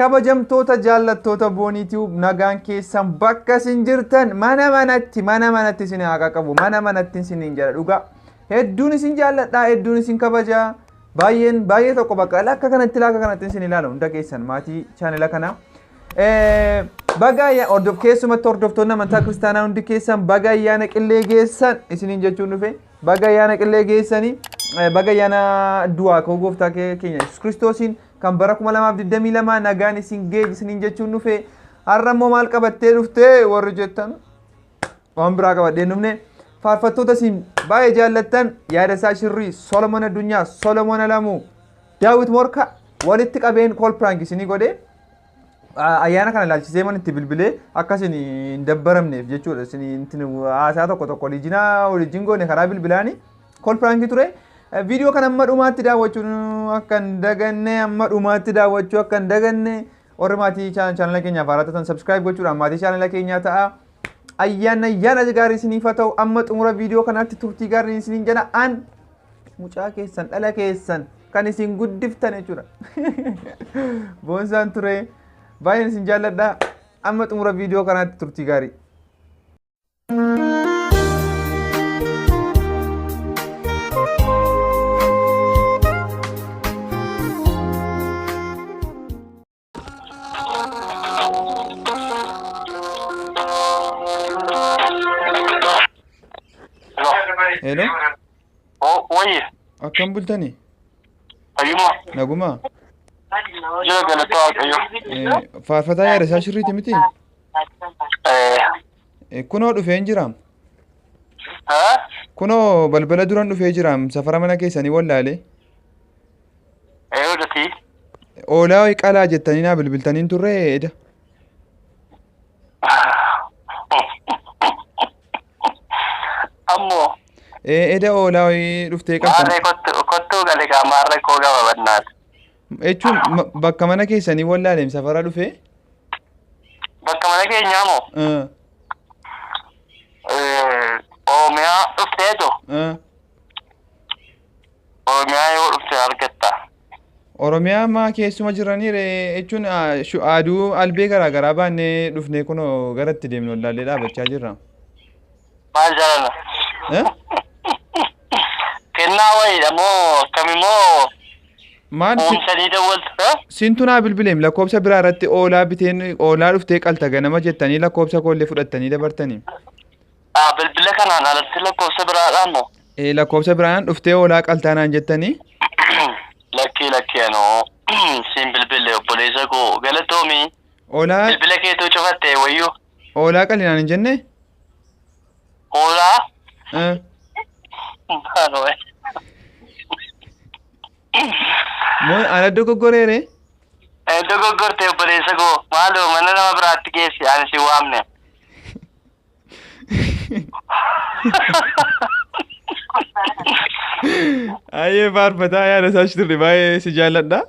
kabajamtoota jaallattoota booniitiif nagaan keessan bakka isin jirtan mana manatti isin haa qabu mana manatti isin jala dhugaa hedduun isin jaalladhaa hedduun isin kabajaa baay'ee tokko bakka akka kanatti isin ilaalu hunda keessan maatii chaanela kana bagaya keessumatti hordoftoonni amantaa kiristaanaa hundi keessan bagayyaana qillee geessan isiniin jechuun dhufe bagayyaana qillee geessanii bagayyaana du'aa koo gooftaa keenya Yesuus Kiristoosiin kan bara 2022 nagaan isin geej isiniin jechuun dhufe har'a immoo maal qabattee dhuftee warri jettan waan biraa qabadhee dhufne faarfattoota isin baay'ee jaallattan yaada isaa shirrii Solomon Addunyaa Solomon Alamuu Daawit Morka walitti qabeen kool piraank isinii godhee ayyaana kana ilaalchisee man itti bilbilee akkasin hin dabbaramneef jechuudha isin haasaa tokko waliin goone karaa bilbilaanii kool piraanki ture video kan amma dhumaatti daawwachuun akka hin daganne amma dhumaatti daawwachuu akka hin daganne warri maatii chaanela keenyaaf haaraan subscribe gochuudhaan maatii chaanela keenyaa ta'a ayyaana gaarii isiniif haa ta'u amma xumura video kanaatti turtii gaarii isiniin jedha an mucaa keessan dhala keessan kan isin guddiftan jechuudha boonsaan ture baay'een isin jaalladha amma xumura video kanaatti turtii gaarii Hello? Oh, wait. Akkam bultani? Ayuma. Naguma? Jira galata waaqayyo. Faarfataa yaada isaa shirriiti miti? Kunoo dhufeen jiraam? Kunoo balbala duran dhufee jiraam safara mana keessanii wallaalee? Odati. Oolaa qalaa jettanii naa bilbiltaniin turre eda? Ammoo. Eda oolaa dhuftee qabtan. Maarree kottuu galigaa maarree koo gaba bannaati. Jechuun bakka mana keessanii wallaaleen safara dhufee? Bakka mana keenyaa moo? Oromiyaa dhufteetu. Oromiyaa yoo dhufte argatta. Oromiyaa maa keessuma jiranii jechuun aduu albee garaagaraa baannee dhufnee kunoo garatti deemnu wallaallee dhaabachaa jirra. Maal jaalala? Kennaa wayiidha moo akkamimoo uumsanii dawwaltu? Sintu naa bilbileem lakkoobsa biraa irratti oolaa biteen oolaa dhuftee qalta ganama jettanii lakkoobsa koollee fudhattanii dabartanii. Bilbila kanaan alatti lakkoobsa biraadhaan moo? Lakkoobsa biraan dhuftee oolaa qaltaanaan jettanii? Lakkii anoo siin bilbille obboleessa koo galatoomi. Oolaa bilbila keetuu cufatte wayyuu. Oolaa qalinaan hin jenne? Oolaa? Moo ana dogoggoreere? Dogoggorte obboleessa koo maaloo mana nama biraatti geessi ani si waamne. Ayyee faarfataa yaada isaa shirri baay'ee si jaalladha.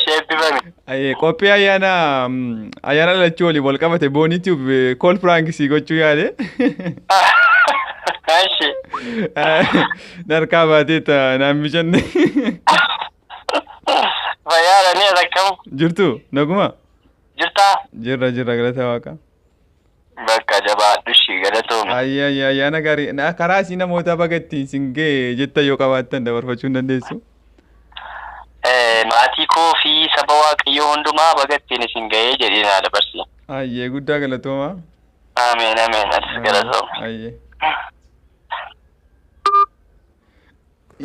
Sheebbifame. Ayyee qophii ayyaana dhalachuu waliin wal qabate booniitiif kool piraanksii gochuu yaade. Darkaa baateeta naan bijanne. Fayyaadha ni akkam? Jirtu naguma? Jirtaa? Jirra galata waaqa. Bakka jabaadhu ishii galatoome. Ayyaana gaarii karaa isii namoota bagatti isin ga'e jetta yoo qabaattan dabarfachuu hin dandeessu? Maatii koo fi saba waaqayyoo hundumaa bagattiin isin ga'ee jedhee naa dabarsi. Ayyee guddaa galatooma. Ameen atis galatooma. Ayyee.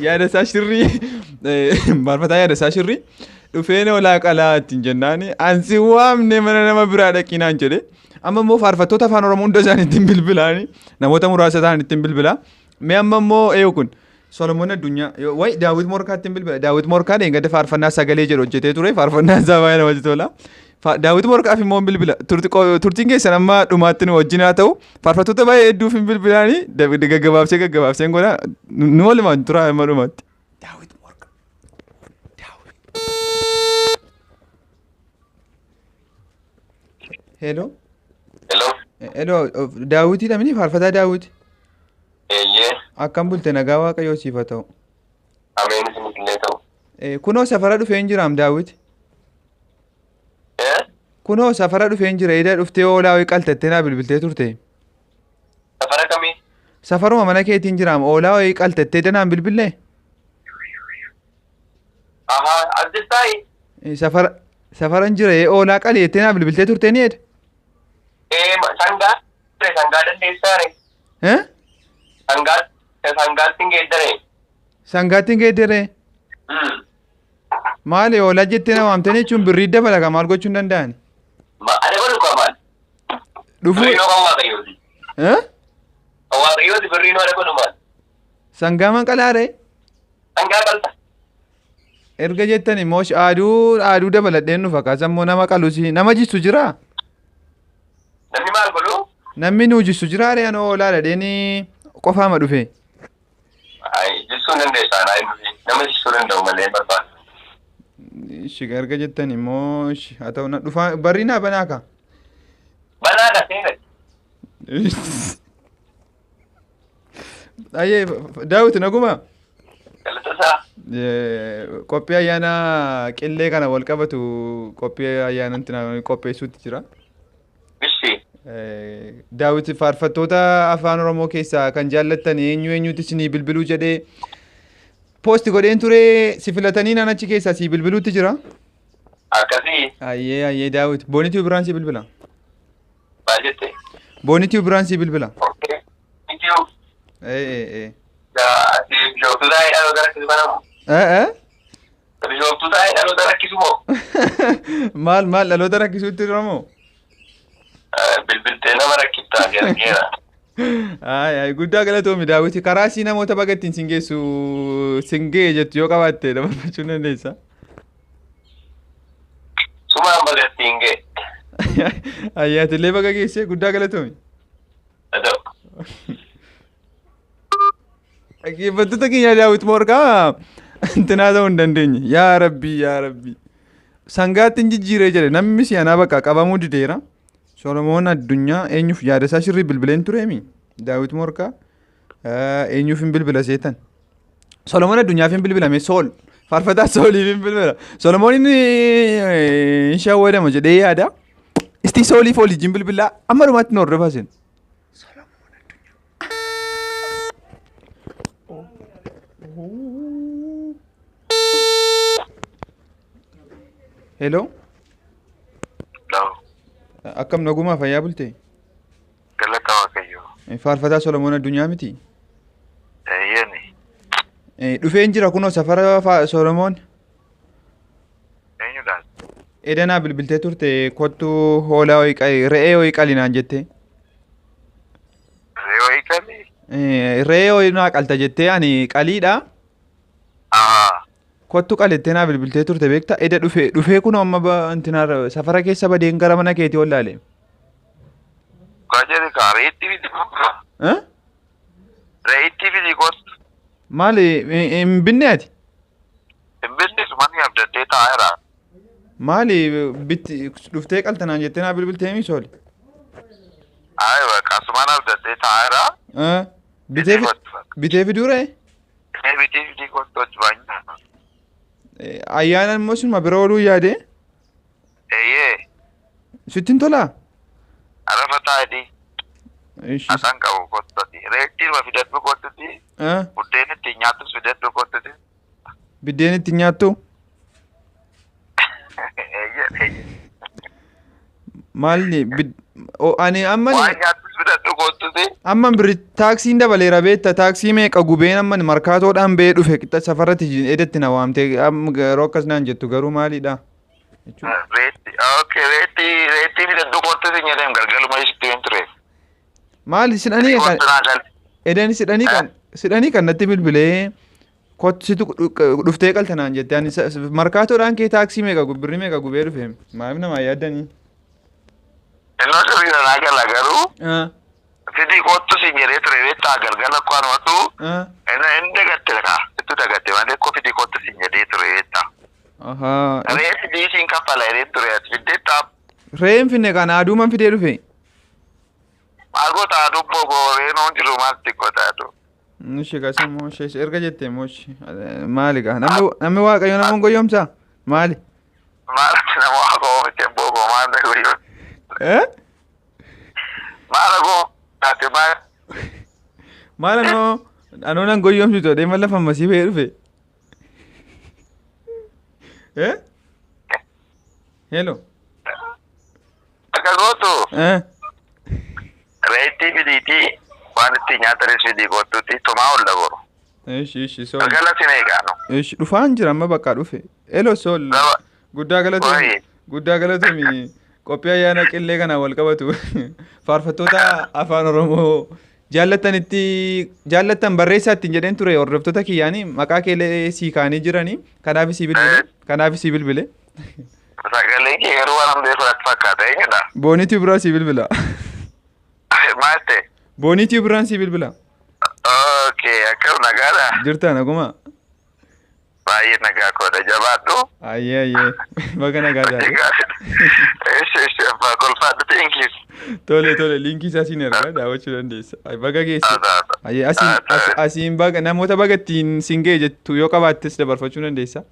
Yaada isaa shirrii faarfataa yaada isaa shirrii dhufeen oolaa qalaa ittiin jennaani ansi waamne mana nama biraa dhaqinaan jedhe amma immoo faarfattoota afaan oromoo hunda isaanii ittiin bilbilaani namoota muraasa ta'an ittiin bilbilaa mee amma immoo kun Solomon Addunyaa way Daawit Morkaa ittiin bilbila Daawit Morkaa deengada faarfannaa sagalee jedhu hojjetee ture faarfannaa isaa baay'ee namatti tola Daawit Morkaaf immoo bilbila turtiin keessan amma dhumaatti nu wajjin haa ta'u faarfattoota baay'ee hedduuf hin bilbilaani gaggabaabsee godha nu walumaan tura amma dhumaatti. Daawit Morkaa. Hello. Daawitiidha mini faarfataa Daawit. Akkam bulte nagaa waaqayyoo siif haa ta'u. Ameen isinillee ta'u. Kunoo safara dhufee hin jiraam Daawit. kunoo safara dhufeen jira ida dhuftee oolaa ho'i qaltettee naa bilbiltee turte. Safara kamii? Safaruma mana keetiin jiraam oolaa ho'i qaltettee danaan bilbilee. Addeessaayi. Safaran jira oolaa qaleettee naa bilbiltee turte ni edda. Sangaa dandeessaare. Sangaattiin geeddaree. Sangaattiin geeddaree. Maali oolaa jettee na waamtanii jechuun birrii dabalaga maal gochuun danda'ani? Ani godhu qaban. Dhufuu. Birrii noo kan waaqayyooti. Kan waaqayyooti birrii noo godhu maal? Sangaa manqalaaree? Sangaa qalta. Erga jettan immoo aaduu dabaladheen nu fakkaata immoo nama qalusi nama jissu jiraa? Namni maal godhu? Namni nu jissu jiraa ree anoo oolaa dhadheeni qofaama dhufe. Jissuu dandeessaa nama jissuu danda'u malee barbaadu. Ishi erga jettan immoo haa ta'u na dhufaa barrii naa banaa ka? Banaadha seenaa. Ayyee Daawit naguma? Galatasaa. Qophii ayyaana qillee kana wal qabatu qophii ayyaana qopheessuutti jira. Bishii. Daawit faarfattoota afaan Oromoo keessaa kan jaallattan eenyuutti isinii bilbiluu jedhee poosti godheen ture si filatanii naan achi keessaa si bilbiluutti jira. Akkasii. Ayyee Daawit boonitii biraan si bilbila. Maal jette? Boonitii biraan si bilbila. Bitiyu. Bishooftuu taa'ee dhaloota rakkisu banamu. Bishooftuu taa'ee dhaloota rakkisu moo? Maal dhaloota rakkisuutti jiramoo? Bilbiltee nama rakkiftaa geera. Guddaa galatoomi Daawit karaa sii namoota baga ittiin singee jettu yoo qabaatte dabarfachuu dandeessa. Sumaan baga ittiin gee. Ayyaatillee baga geessee guddaa galatoomi. Dhaggeeffattoota keenya Daawit Moorqaa intinaa ta'uu hin dandeenye. Yaa Rabbi. Sangaattiin jijjiiree jedhe namni si'anaa bakka qabamuu dideera. Solomoon Addunyaa eenyuuf yaada isaa sirrii bilbileen tureemi. Daawit Moorqaa eenyuuf hin bilbila seetan. Solomoon Addunyaaf hin bilbilame sool. Faarfataa sooliif hin bilbila. Solomoon inni hin shawwadama jedhee yaada. Istii sooliif olijjiin bilbilaa amma dhumaatti nu hordofaa seenu. Hello. Akkam nagumaa fayyaa bultee? Galata Waaqayyoo. Faarfataa Solomoon Addunyaa miti? Eeyyeni. Dhufeen jira kunoo safara Solomoon. Eenyudhaan? Edanaa bilbiltee turte kottuu hoolaa re'ee ho'i qali naan jettee. Re'ee ho'i qali? Re'ee ho'i naa qalta jettee ani qaliidha. Kottu qalettee naa bilbiltee turte beektaa eda dhufee kunoo amma intinaarra safara keessa badeen gara mana keetii ollaale. Kaajeri kaa reetti biti kokka. Reetti biti kottu. Maali hin binne ati? Hin binne sumanii abdaddee taa'eera. Maali dhuftee qaltanaan jettee naa bilbiltee mi sooli? Ayiwa kasumaan abdaddee taa'eera. Bitee fiduure? Bitee fidii kottu hojii baay'inaa. Ayyaana immoo sunuma bira ooluu yaade? Eeyyee. Sittiin tolaa? Arafa taa'edhi. Asan qabu kottati. Reettiin ma fidadhu kottati. Buddeen ittiin nyaattus fidadhu kottati. Biddeen ittiin nyaattu? Eeyyee. Maalni ani amma waan nyaattus fidadhu kottati. Amma biri taaksiin dabaleera beetta taaksii meeqa gubeen amma markaatoodhaan bee dhufe qixa safarratti edatti na waamte yeroo akkas naan jettu garuu maalidha? Reetti fidadhu kottati jedheen galgaluma isitti hin ture. Maali sidhanii edan sidhanii kan natti bilbilee kottitu dhuftee qaltanaan jette ani markaatoodhaan kee taaksii meeqa birrii meeqa gubee dhufe maaliif namaa yaaddanii? Innoo sirriidha naa gala garuu. Fidii kottu siin jedhee ture beektaa galgala kwaanumatu. Inni dagatte kaa ittu dagatte malee ko fidii kottu siin jedhee ture beektaa. Ree fidii siin kaffala jedhee ture ati fiddee taap. Reen finne kana aduuman fidee dhufe. Maal goota aduu bogo reen on jiru maal xiqqoo taatu. Ishee kaasa moo ishee erga jettee moo maali kaa namni waaqayyo nama goyoomsaa maali? Maalatti nama waaqa oomishee bogo maal goyyoo. Maal goo ati maal. Maal anoon goyyomsitu deema lafa masii ba'ee dhufe. Hello. Akka gootu. Reetii fidiitii waan itti nyaatanis fidii gootuuti tumaa ol dabaru. So. Galgala sin eegaanu. Dhufaan jira amma bakka dhufe. Hello Sol. Guddaa galatoomi. Guddaa galatoomi. Qophii ayyaana qillee kana wal qabatu. Faarfattoota afaan Oromoo jaallattan barreessaa ittiin jedheen ture hordoftoota kiyyaanii maqaa keelee sii kaanii jiranii kanaaf sii bilbile. Sagalee kee garuu waan amdee fudhatu fakkaata eenyudha? Booniitii biraa sii bilbila. Maal ta'e? Booniitii biraan sii bilbila. Okay, akkam nagaadha? Jirta naguma? Baay'ee nagaa koodha jabaadhu. Ayyee baga nagaa taate. Abbaa kolfaadhu teenkiis. Tole liinkii isaa siin ergaa daawwachuu dandeessa. Baga geesse. Asiin baga namoota baga ittiin siin ga'e jettu yoo qabaattes dabarfachuu dandeessa.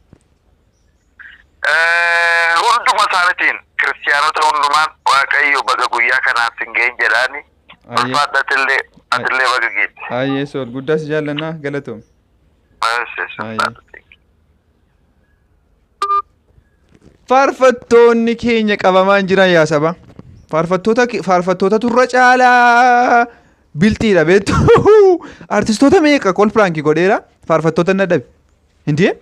Hunduma isaaniitiin kiristiyaanota hundumaan waaqayyo baga guyyaa kanaaf siin ga'een jedhaani. Kolfaadhatillee atillee baga geesse. Ayyee Sol guddaa si jaallannaa galatoom. Faarfattoonni keenya qabamaan jiran yaa saba. Faarfattoota turra caalaa biltiidha beektu. Artistoota meeqa kol piraankii godheera faarfattoota na dhabe. Hindee?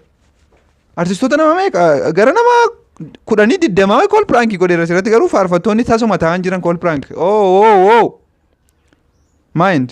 Artistoota nama meeqa gara nama 10-20 kol piraankii godheera asirratti garuu faarfattoonni tasuma ta'an jiran kol piraank. Mind.